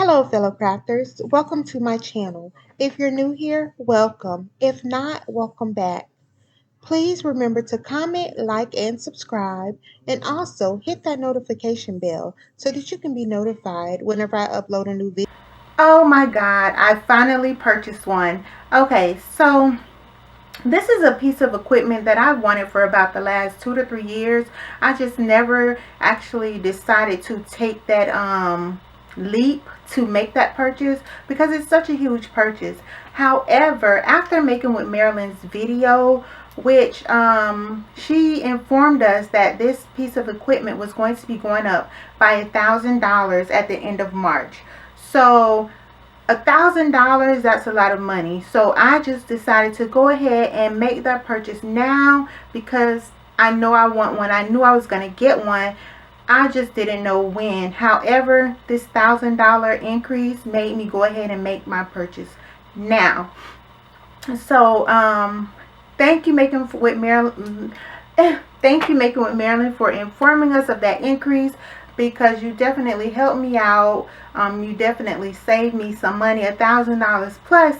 Hello, fellow crafters. Welcome to my channel. If you're new here, welcome. If not, welcome back. Please remember to comment, like, and subscribe, and also hit that notification bell so that you can be notified whenever I upload a new video. Oh my God, I finally purchased one. Okay, so this is a piece of equipment that I've wanted for about the last 2 to 3 years. I just never actually decided to take that leap to make that purchase because it's such a huge purchase. However, after making with Marilyn's video, which she informed us that this piece of equipment was going to be going up by $1,000 at the end of March. So $1,000, that's a lot of money. So I just decided to go ahead and make that purchase now because I know I want one. I knew I was going to get one. I just didn't know when. However, this $1,000 increase made me go ahead and make my purchase now. So thank you, Making with Marilyn. Thank you, Making with Marilyn, for informing us of that increase, because you definitely helped me out. You definitely saved me some money, $1,000 plus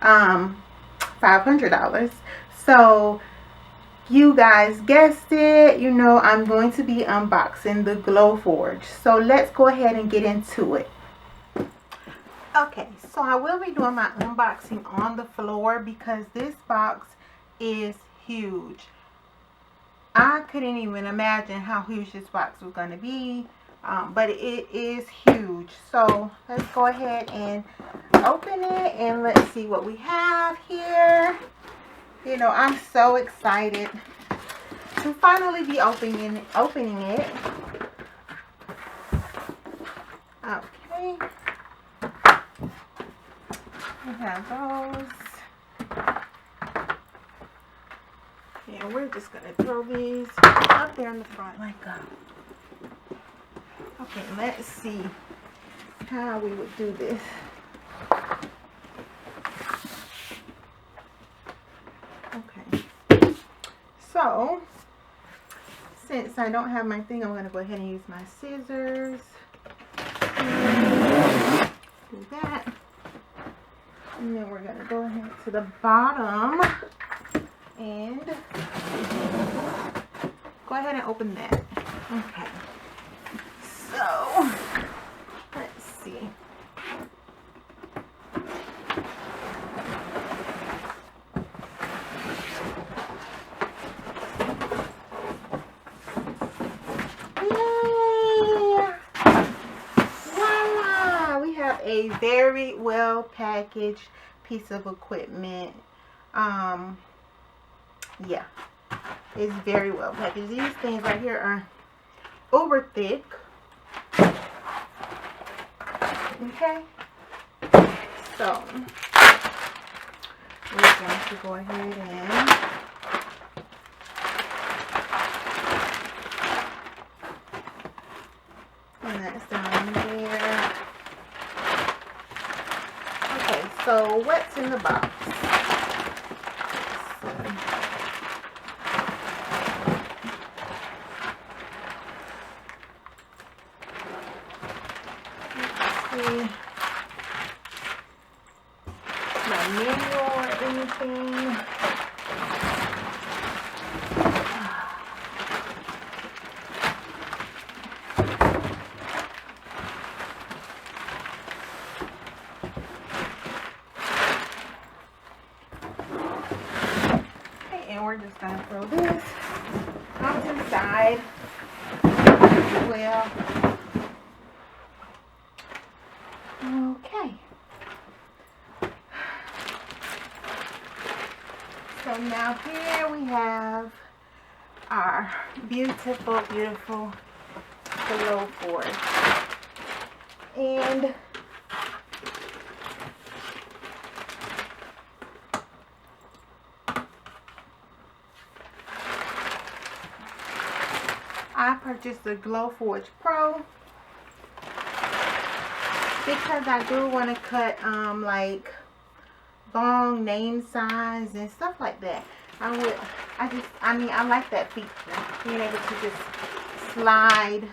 $500. So you guys guessed it, you know, I'm going to be unboxing the Glowforge. So let's go ahead and get into it. Okay, so I will be doing my unboxing on the floor because this box is huge. I couldn't even imagine how huge this box was going to be, but it is huge. So let's go ahead and open it and let's see what we have here. You know, I'm so excited to finally be opening it. Okay. We have those. And we're just going to throw these up there in the front like that. Okay, let's see how we would do this. Okay. So, since I don't have my thing, I'm going to go ahead and use my scissors. Do that. And then we're going to go ahead to the bottom and go ahead and open that. Okay. So, let's see. Yay! Voila! We have a very well packaged piece of equipment. Yeah, it's very well packaged. These things right here are uber thick. Okay, so we're going to go ahead and that's down there. Okay, so what's in the box? My manual or anything. Okay, and we're just gonna throw this out to the side as well. Okay. So now here we have our beautiful, beautiful Glowforge. And I purchased the Glowforge Pro because I do want to cut like long name signs and stuff like that. I like that feature, being able to just slide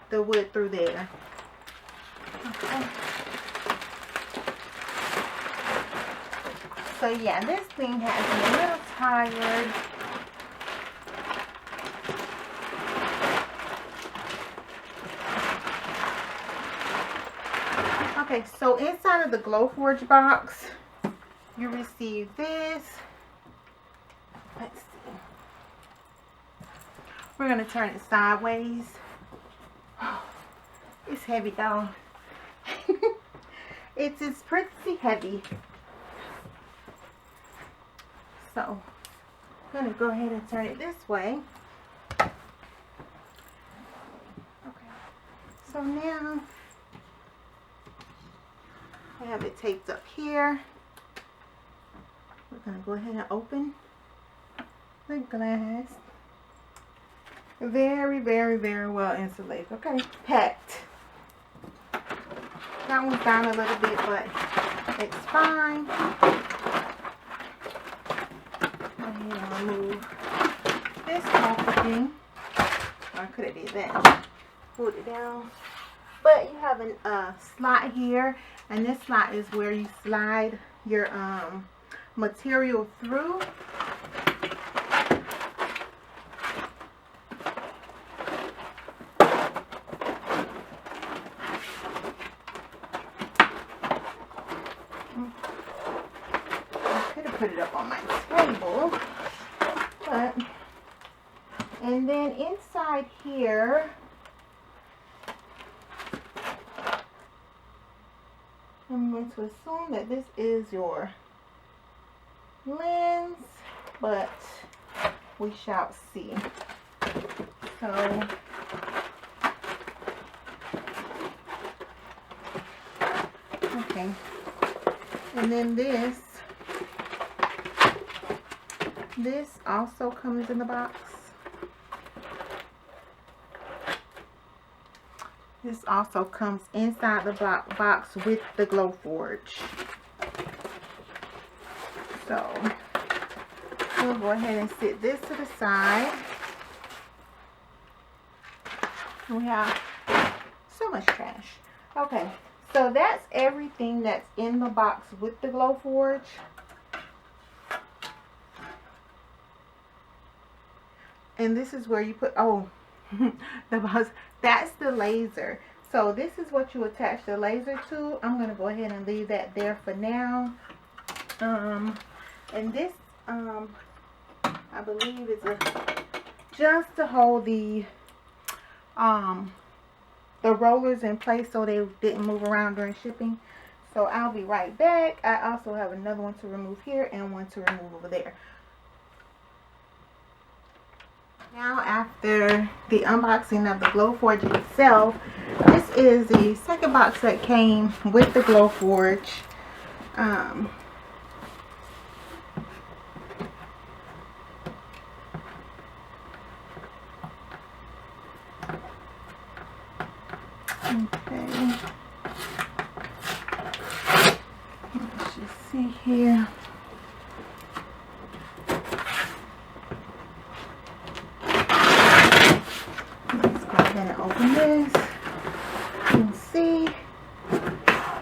the wood through there. Okay. So yeah, this thing has me a little tired. Okay, so inside of the Glowforge box, you receive this. Let's see. We're going to turn it sideways. It's heavy though. It's pretty heavy. So I'm going to go ahead and turn it this way. Okay. So now I have it taped up here. We're going to go ahead and open the glass. Very, very, very well insulated. Okay, packed. That one's down a little bit, but it's fine. Go ahead and remove this packaging. I could have did that. Pulled it down. But you have a slot here, and this slot is where you slide your material through. Put it up on my table, but and then inside here I'm going to assume that this is your lens, but we shall see. So okay, and then this also comes in the box. This also comes inside the box with the Glowforge. So we'll go ahead and sit this to the side. We have so much trash. Okay, so that's everything that's in the box with the Glowforge. And this is where you put, oh, the box, that's the laser. So this is what you attach the laser to. I'm going to go ahead and leave that there for now. And this, I believe is just to hold the rollers in place so they didn't move around during shipping. So I'll be right back. I also have another one to remove here and one to remove over there. Now, after the unboxing of the Glowforge itself, this is the second box that came with the Glowforge. Okay. Let's just see here. Open this and see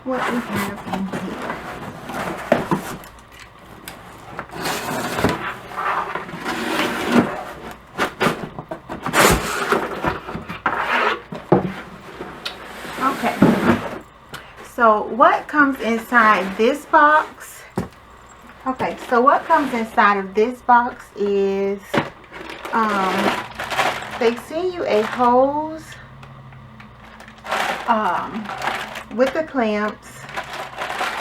what we have in here. Okay, so what comes inside this box? Okay, so what comes inside of this box is they send you a hose with the clamps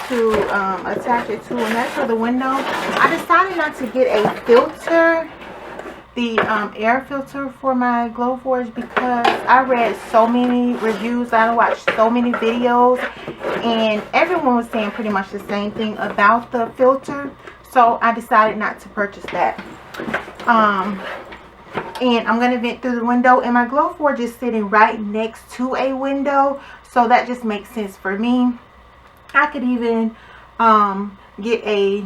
to attach it to, and that's for the window. I decided not to get a filter, the air filter for my Glowforge, because I read so many reviews, I watched so many videos, and everyone was saying pretty much the same thing about the filter. So I decided not to purchase that. And I'm going to vent through the window, and my Glowforge is sitting right next to a window, so that just makes sense for me. I could even get a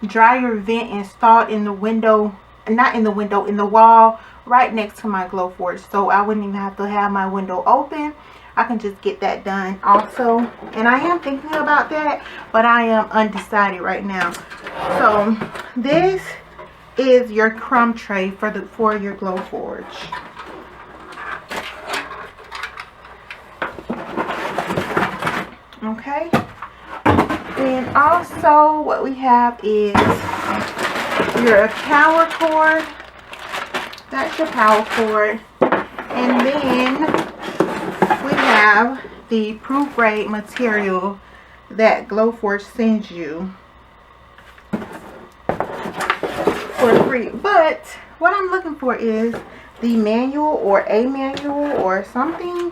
dryer vent installed in the window, not in the window, in the wall right next to my Glowforge, so I wouldn't even have to have my window open. I can just get that done also. And I am thinking about that, but I am undecided right now. So this is your crumb tray for your Glowforge. Okay. And also what we have is your power cord. That's your power cord. And then we have the proof grade material that Glowforge sends you for free. But what I'm looking for is the manual or a manual or something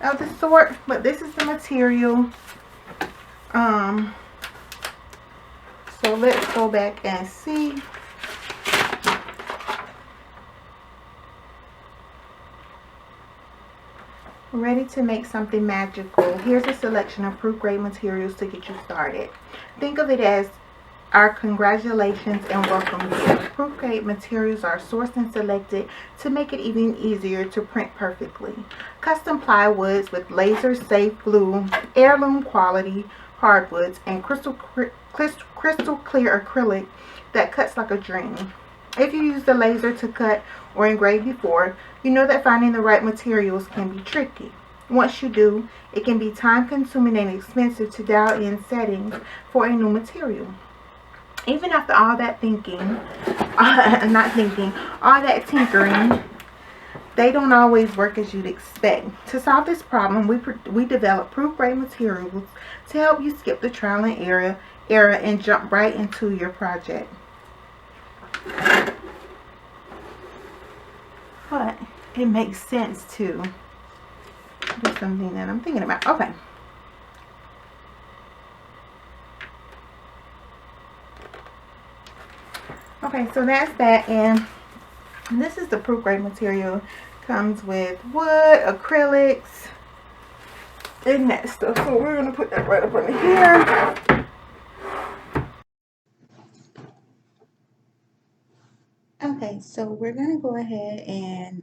of the sort. But this is the material. So let's go back and see. Ready to make something magical. Here's a selection of proof grade materials to get you started. Think of it as our congratulations and welcome gift. Proof grade materials are sourced and selected to make it even easier to print perfectly. Custom plywoods with laser safe glue, heirloom quality hardwoods, and crystal clear acrylic that cuts like a dream. If you use the laser to cut or engrave before, you know that finding the right materials can be tricky. Once you do, it can be time consuming and expensive to dial in settings for a new material. Even after all that all that tinkering, they don't always work as you'd expect. To solve this problem, we develop proof grade materials to help you skip the trial and error and jump right into your project. But it makes sense to do something that I'm thinking about. Okay. Okay, so that's that, and this is the proof grade material. Comes with wood, acrylics, and that stuff. So we're gonna put that right up under here. Okay, so we're going to go ahead and,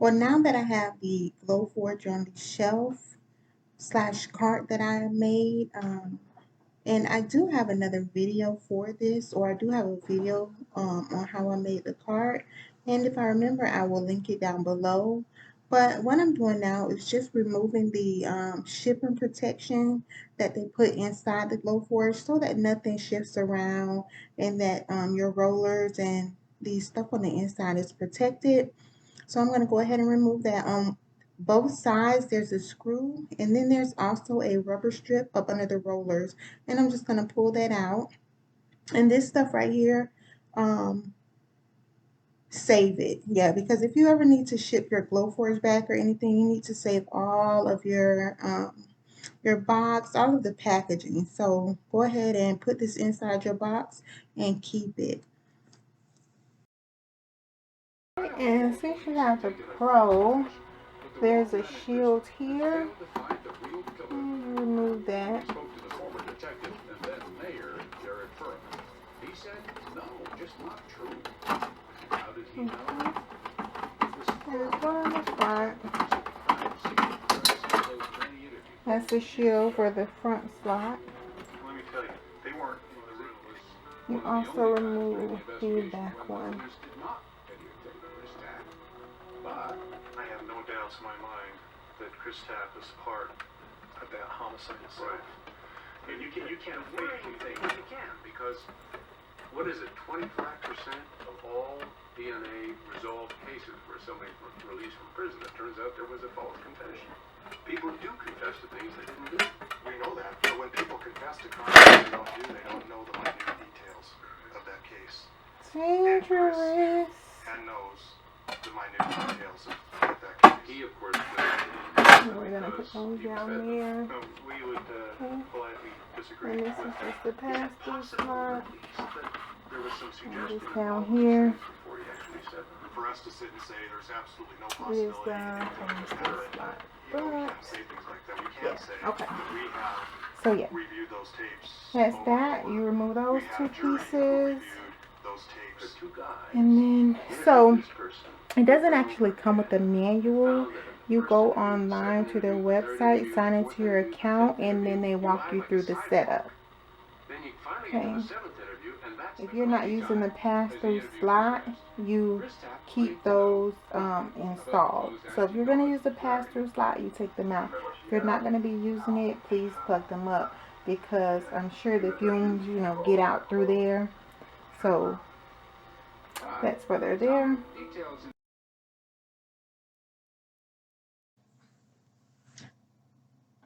well, now that I have the Glowforge on the shelf slash cart that I made, and I do have another video for this, or I do have a video on how I made the cart. And if I remember, I will link it down below. But what I'm doing now is just removing the shipping protection that they put inside the Glowforge so that nothing shifts around and that your rollers and the stuff on the inside is protected. So I'm going to go ahead and remove that. On both sides, there's a screw, and then there's also a rubber strip up under the rollers. And I'm just going to pull that out. And this stuff right here, save it. Yeah, because if you ever need to ship your Glowforge back or anything, you need to save all of your box, all of the packaging. So go ahead and put this inside your box and keep it. And since you have the Pro, there's a shield here. Remove that. There's one on the front. That's the shield for the front slot. You also remove the back one. But I have no doubts in my mind that Chris Tapp is part of that homicide itself. And you can't fake anything. You can, because what is it? 25% of all DNA resolved cases where somebody was released from prison. It turns out there was a false confession. People do confess to things they didn't do. We know that, but when people confess to crimes they don't know the minute details of that case. Dangerous. And knows the minute details of that case. He, of course, we're going to put those down there. We would politely disagree. And this is just the pass-through slot. There was some And this down here. For us to sit and say there's absolutely no It is possibility the slot. But, say things like that. We can't say okay. we have So yeah, reviewed those tapes. that's that. You remove those two pieces. Those tapes. And then, so it doesn't actually come with a manual. you go online to their website, sign into your account, and then they walk you through the setup. Okay. If you're not using the pass-through slot, you keep those installed. So if you're going to use the pass-through slot, you take them out. If you're not going to be using it, please plug them up, because I'm sure the fumes, get out through there. So that's why they're there.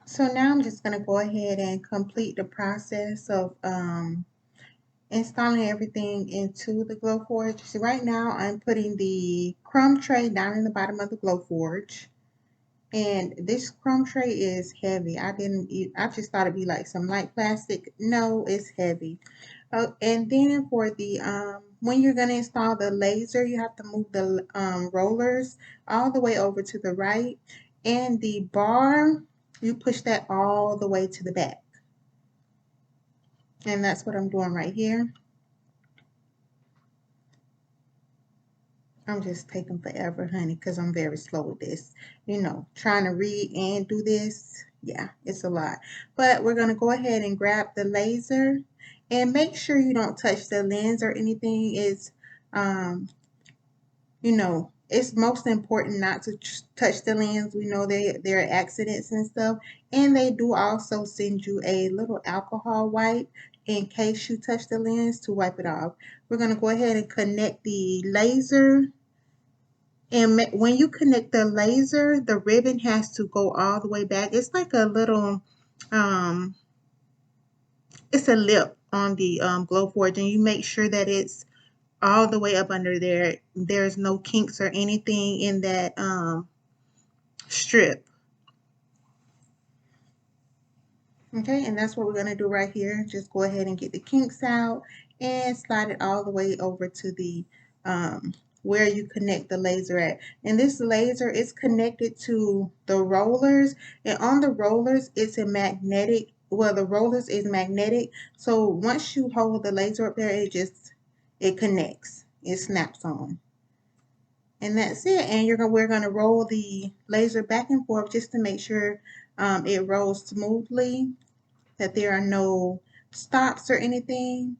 So now I'm just going to go ahead and complete the process of installing everything into the Glowforge. So right now I'm putting the crumb tray down in the bottom of the Glowforge. And this crumb tray is heavy. I just thought it'd be like some light plastic. No, it's heavy. Oh, and then for the when you're going to install the laser, you have to move the rollers all the way over to the right, and the bar, you push that all the way to the back. And that's what I'm doing right here. I'm just taking forever, honey, because I'm very slow with this. Trying to read and do this. Yeah, it's a lot. But we're going to go ahead and grab the laser, and make sure you don't touch the lens or anything. It's most important not to touch the lens. We know there are accidents and stuff. And they do also send you a little alcohol wipe in case you touch the lens, to wipe it off. We're going to go ahead and connect the laser. And when you connect the laser, the ribbon has to go all the way back. It's like a little, it's a lip on the Glowforge, and you make sure that it's all the way up under there. There's no kinks or anything in that strip. Okay, and that's what we're going to do right here. Just go ahead and get the kinks out and slide it all the way over to the where you connect the laser at. And this laser is connected to the rollers, and on the rollers it's a magnetic, well, the rollers is magnetic, so once you hold the laser up there, it connects, it snaps on. And that's it. And we're going to roll the laser back and forth just to make sure it rolls smoothly, that there are no stops or anything,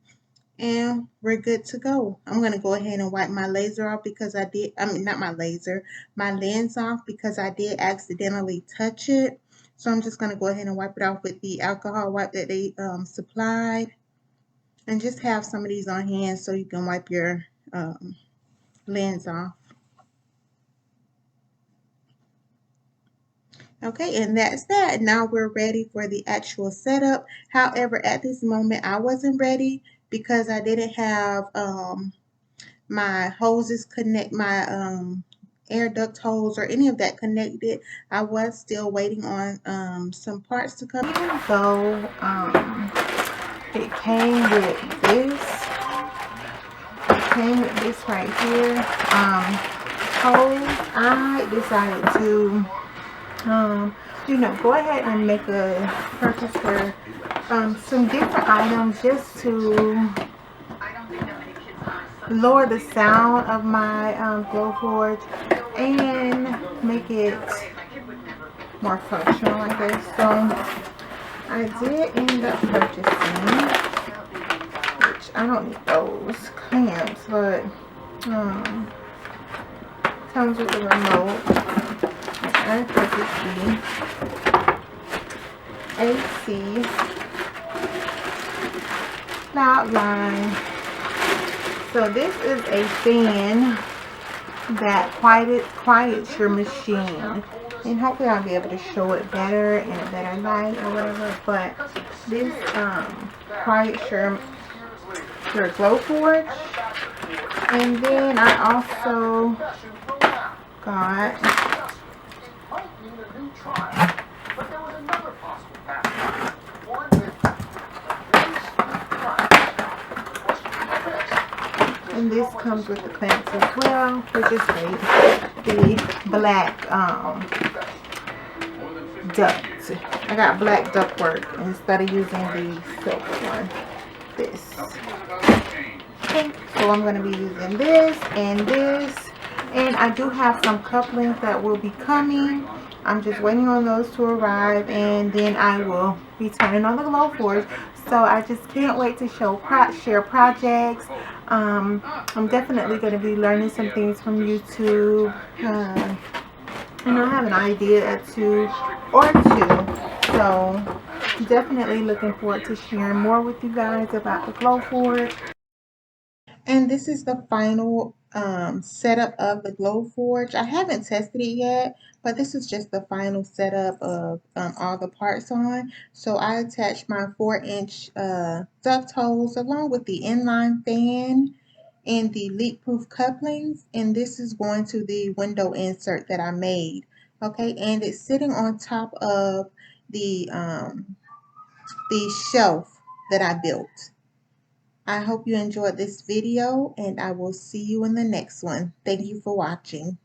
and we're good to go. I'm going to go ahead and wipe my laser off because not my laser, my lens off, because I did accidentally touch it. So I'm just going to go ahead and wipe it off with the alcohol wipe that they supplied. And just have some of these on hand so you can wipe your lens off. Okay, and that's that. Now we're ready for the actual setup. However, at this moment, I wasn't ready because I didn't have my hoses my air duct hose or any of that connected. I was still waiting on some parts to come. Even though it came with this right here hose, I decided to go ahead and make a purchase for some different items, just to lower the sound of my Glowforge and make it more functional, I guess. So I did end up purchasing, which I don't need those clamps, but comes with the remote. I purchased the AC cloud line. So this is a fan that quiets your machine, and hopefully I'll be able to show it better in a better light or whatever. But this quiets your Glowforge. And then I also got and this comes with the clamps as well, which is great. The black duct. I got black duct work instead of using the silk one. This. Okay, so I'm going to be using this and this. And I do have some couplings that will be coming. I'm just waiting on those to arrive, and then I will be turning on the Glowforge. So I just can't wait to share projects. I'm definitely going to be learning some things from YouTube. I have an idea or two. So definitely looking forward to sharing more with you guys about the Glowforge. And this is the final setup of the Glowforge. I haven't tested it yet, but this is just the final setup of all the parts on. So I attached my 4-inch duct hose along with the inline fan and the leak-proof couplings, and this is going to the window insert that I made. Okay, and it's sitting on top of the shelf that I built. I hope you enjoyed this video, and I will see you in the next one. Thank you for watching.